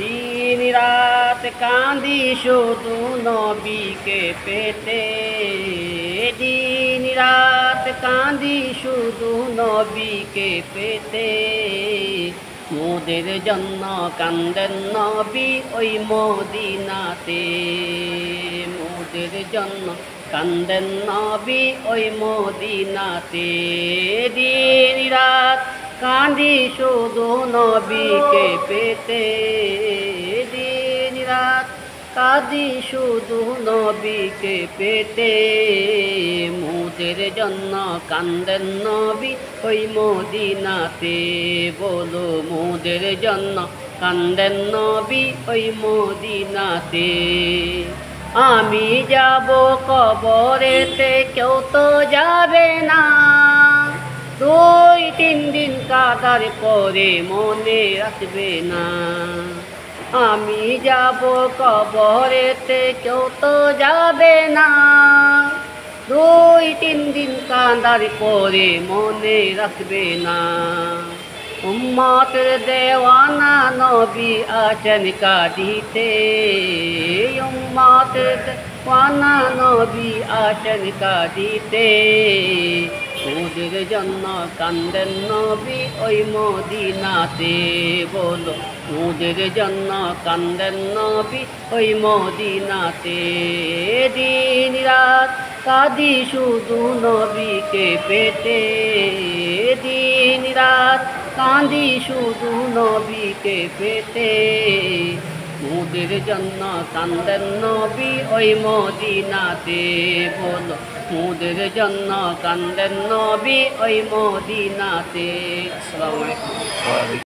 দিন রাত কাঁদি শুধু নবীকে পেতে, দিন রাত কাঁদি শুধু নবীকে পেতে। মোদের জন্য কান্দেন নবী ওই মদিনাতে, মোদের জন্য কান্দেন নবী ওই মদিনাতে। দিন রাত কাঁদি শুধু নবীকে পেতে, দিন রাত কাঁদি শুধু নবীকে পেতে। মোদের জন্য কান্দেন নবী ওই মদিনাতে, বলো মোদের জন্য কান্দেন নবী ওই মদিনাতে। আমি যাব কবরেতে কেউ তো যাবে না, 2-3 দিন কাটার পরে মনে আসবে না। আমি যাব কবরেতে কেউ তো যাবে না, 2-3 দিন কাঁদার পরে মনে রাখবে না। উম্মতের দেওয়ানা নবী আছেন কাঁদিতে, উম্মতের দেওয়ানা নবী আছেন কাঁদিতে। মোদের জন্য কান্দেন নবী ওই মদিনাতে, বলো মোদের জন্য কান্দেন নবী ওই মদিনাতে। দিন রাত কাঁদি শুধু নবীকে পেতে, দিন রাত কাঁদি শুধু নবীকে পেতে। মোদের জন্য কান্দেন নবী ওই মদিনাতে, বলো মোদের জন্য কান্দেন নবী ওই মদিনাতে। আসসালামু আলাইকুম।